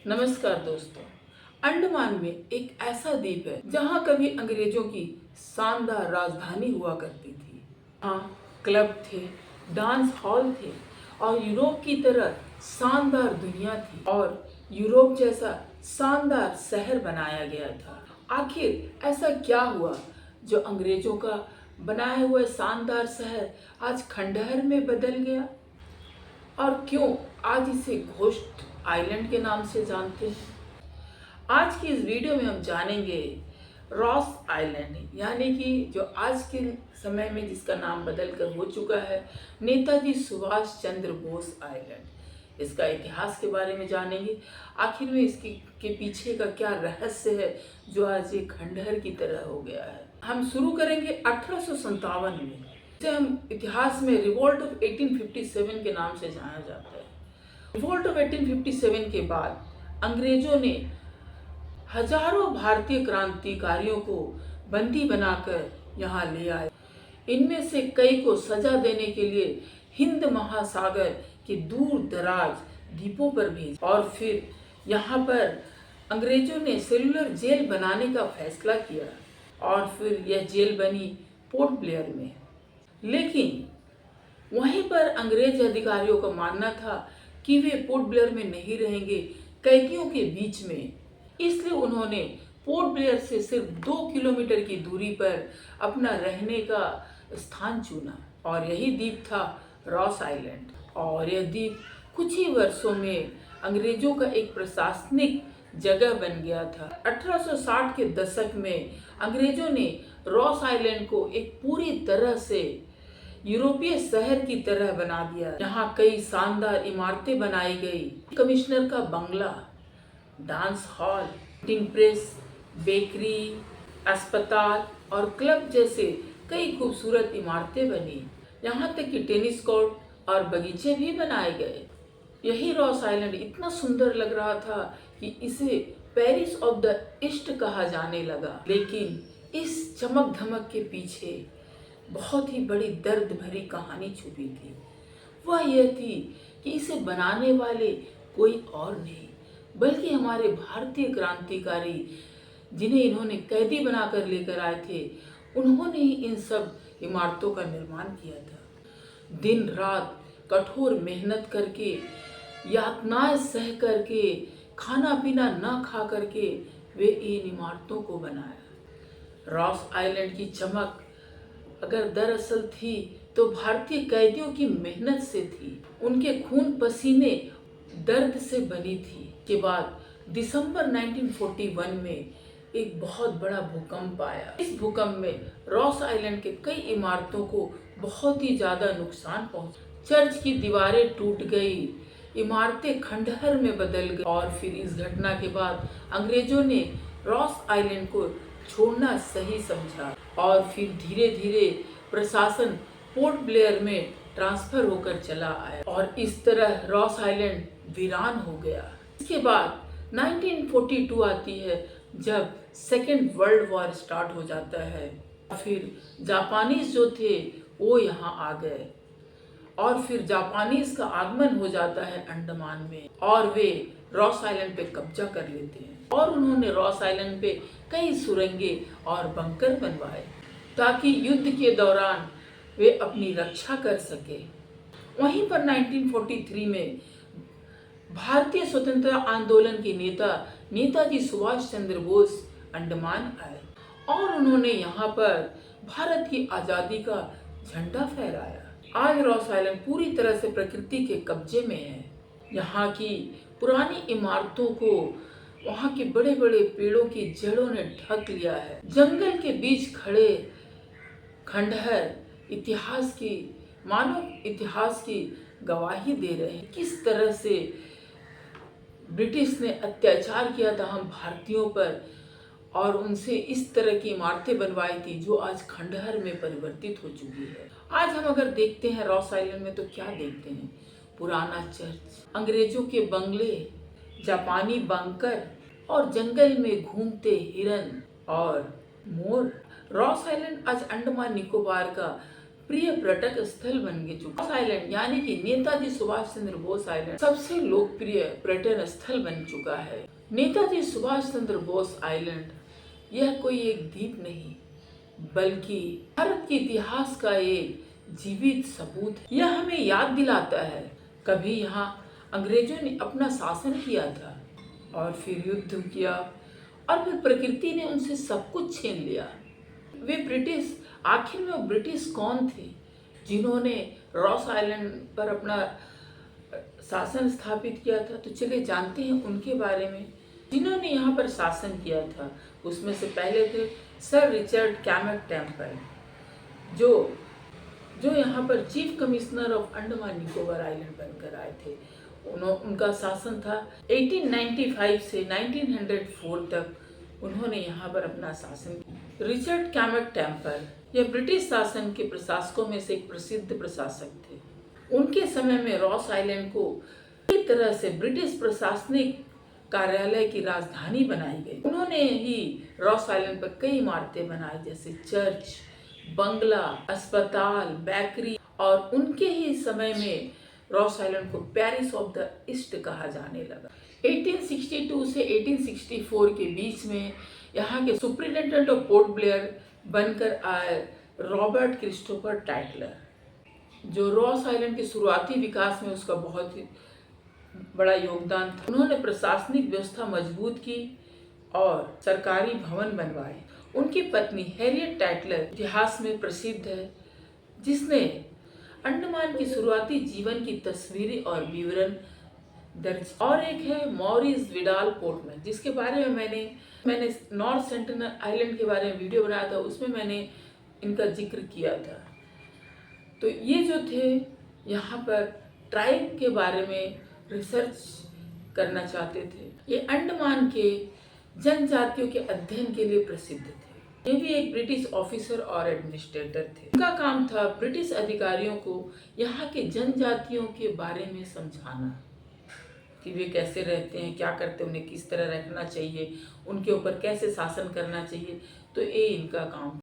नमस्कार दोस्तों। अंडमान में एक ऐसा द्वीप है जहाँ कभी अंग्रेजों की शानदार राजधानी हुआ करती थी। यहाँ क्लब थे, डांस हॉल थे और यूरोप की तरह शानदार दुनिया थी और यूरोप जैसा शानदार शहर बनाया गया था। आखिर ऐसा क्या हुआ जो अंग्रेजों का बनाया हुआ शानदार शहर आज खंडहर में बदल गया? और क्यों आज इसे घोस्ट आइलैंड के नाम से जानते हैं? आज की इस वीडियो में हम जानेंगे रॉस आइलैंड, यानी कि जो आज के समय में जिसका नाम बदलकर हो चुका है नेताजी सुभाष चंद्र बोस आइलैंड। इसका इतिहास के बारे में जानेंगे, आखिर में इसके पीछे का क्या रहस्य है जो आज ये खंडहर की तरह हो गया है। हम शुरू करेंगे 1857 में, जिसे हम इतिहास में रिवोल्ट ऑफ 1857 के नाम से जाना जाता है। रिवोल्ट ऑफ 1857 के बाद अंग्रेजों ने हजारों भारतीय क्रांतिकारियों को बंदी बनाकर यहाँ ले आए। इनमें से कई को सजा देने के लिए हिंद महासागर के दूर दराज द्वीपों पर भेजा और फिर यहाँ पर अंग्रेजों ने सेलुलर जेल बनाने का फैसला किया और फिर यह जेल बनी पोर्ट ब्लेयर में। लेकिन वहीं पर अंग्रेज अधिकारियों का मानना था कि वे पोर्ट ब्लेयर में नहीं रहेंगे, कैदियों के बीच में। इसलिए उन्होंने पोर्ट ब्लेयर से सिर्फ 2 किलोमीटर की दूरी पर अपना रहने का स्थान चुना और यही द्वीप था रॉस आइलैंड। और यह द्वीप कुछ ही वर्षों में अंग्रेजों का एक प्रशासनिक जगह बन गया था। 1860 के दशक में अंग्रेजों ने रॉस आइलैंड को एक पूरी तरह से यूरोपीय शहर की तरह बना दिया। यहाँ कई शानदार इमारतें बनाई गई, कमिश्नर का बंगला, dance hall, printing press, bakery, अस्पताल और क्लब जैसे कई खूबसूरत इमारतें बनी। यहाँ तक कि टेनिस कोर्ट और बगीचे भी बनाए गए। यही रॉस आइलैंड इतना सुंदर लग रहा था कि इसे पेरिस ऑफ द ईस्ट कहा जाने लगा। लेकिन इस चमक धमक के पीछे बहुत ही बड़ी दर्द भरी कहानी छुपी थी। वह यह थी कि इसे बनाने वाले कोई और नहीं बल्कि हमारे भारतीय क्रांतिकारी, जिन्हें इन्होंने कैदी बनाकर लेकर आए थे, उन्होंने ही इन सब इमारतों का निर्माण किया था। दिन रात कठोर मेहनत करके, यातनाएं सह करके, खाना पीना न खा करके वे इन इमारतों को बनाया। रॉस आइलैंड की चमक अगर दरअसल थी तो भारतीय कैदियों की मेहनत से थी, उनके खून पसीने दर्द से बनी थी। के बाद दिसंबर 1941 में एक बहुत बड़ा भूकंप आया। इस भूकंप में रॉस आइलैंड के कई इमारतों को बहुत ही ज्यादा नुकसान पहुंचा। चर्च की दीवारें टूट गई, इमारतें खंडहर में बदल गई और फिर इस घटना के बाद अंग्रेजों ने रॉस आइलैंड को छोड़ना सही समझा और फिर धीरे धीरे प्रशासन पोर्ट ब्लेयर में ट्रांसफर होकर चला आया और इस तरह रॉस आइलैंड वीरान हो गया। इसके बाद 1942 आती है, जब सेकेंड वर्ल्ड वॉर स्टार्ट हो जाता है। फिर जापानीज जो थे वो यहाँ आ गए और फिर जापानीज का आगमन हो जाता है अंडमान में और वे रॉस आइलैंड पे कब्जा कर लेते हैं और उन्होंने रॉस आइलैंड पे कई सुरंगे और बंकर बनवाए ताकि युद्ध के दौरान वे अपनी रक्षा कर सके। वहीं पर 1943 में भारतीय स्वतंत्रता आंदोलन के नेता नेताजी सुभाष चंद्र बोस अंडमान आए और उन्होंने यहाँ पर भारत की आज़ादी का झंडा फहराया। आज रॉस आइलैंड पूरी तरह से प्रकृति के कब्जे में है। यहाँ की पुरानी इमारतों को वहाँ के बड़े बड़े पेड़ों की जड़ों ने ढक लिया है। जंगल के बीच खड़े खंडहर मानव इतिहास की गवाही दे रहे हैं। किस तरह से ब्रिटिश ने अत्याचार किया था हम भारतीयों पर और उनसे इस तरह की इमारतें बनवाई थी जो आज खंडहर में परिवर्तित हो चुकी है। आज हम अगर देखते हैं रॉस आइलैंड में तो क्या देखते हैं? पुराना चर्च, अंग्रेजों के बंगले, जापानी बंकर और जंगल में घूमते हिरन और मोर। रॉस आइलैंड आज अंडमान निकोबार का प्रिय पर्यटक स्थल बन के चुका। बोस आइलैंड यानी कि नेताजी सुभाष चंद्र बोस आइलैंड सबसे लोकप्रिय पर्यटन स्थल बन चुका है। नेताजी सुभाष चंद्र बोस आइलैंड यह कोई एक द्वीप नहीं बल्कि भारत के इतिहास का एक जीवित सबूत है। यह हमें याद दिलाता है कभी यहाँ अंग्रेजों ने अपना शासन किया था और फिर युद्ध किया और फिर प्रकृति ने उनसे सब कुछ छीन लिया। वे ब्रिटिश, आखिर में वो ब्रिटिश कौन थे जिन्होंने रॉस आइलैंड पर अपना शासन स्थापित किया था? तो चलिए जानते हैं उनके बारे में। जिन्होंने यहाँ पर शासन किया था उसमें से पहले थे सर रिचर्ड कैमक टेम्पल, जो यहाँ पर chief commissioner of Andaman Nicobar island बनकर आए थे। उनका शासन था 1895 से 1904 तक। उन्होंने यहाँ पर अपना शासन किया। रिचर्ड कैमक टेम्पल यह ब्रिटिश शासन के प्रशासकों में से एक प्रसिद्ध प्रशासक थे। उनके समय में रॉस आइलैंड को एक तरह से ब्रिटिश प्रशासनिक कार्यालय की राजधानी बनाई गई। उन्होंने ही रॉस आइलैंड पर कई इमारतें बनाई जैसे चर्च, बंगला, अस्पताल, बेकरी, और उनके ही समय में रॉस आइलैंड को पेरिस ऑफ द ईस्ट कहा जाने लगा। 1862 से 1864 के बीच में यहाँ के सुप्रिंटेंडेंट ऑफ पोर्ट ब्लेयर बनकर आए रॉबर्ट क्रिस्टोफर टाइटलर, जो रॉस आइलैंड के शुरुआती विकास में उसका बहुत ही बड़ा योगदान था। उन्होंने प्रशासनिक व्यवस्था मजबूत की और सरकारी भवन बनवाए। उनकी पत्नी हैरियट टाइटलर इतिहास में प्रसिद्ध है, जिसने अंडमान की शुरुआती जीवन की तस्वीरें और विवरण दर्ज। और एक है मॉरिस विडाल पोर्टमैन, जिसके बारे में मैंने नॉर्थ सेंटिनल आइलैंड के बारे में वीडियो बनाया था, उसमें मैंने इनका जिक्र किया था। तो ये जो थे यहाँ पर ट्राइब के बारे में रिसर्च करना चाहते थे। ये अंडमान के जनजातियों के अध्ययन के लिए प्रसिद्ध थे। ये भी एक ब्रिटिश ऑफिसर और एडमिनिस्ट्रेटर थे। उनका काम था ब्रिटिश अधिकारियों को यहाँ के जनजातियों के बारे में समझाना कि वे कैसे रहते हैं, क्या करते हैं, उन्हें किस तरह रखना चाहिए, उनके ऊपर कैसे शासन करना चाहिए। तो ये इनका काम।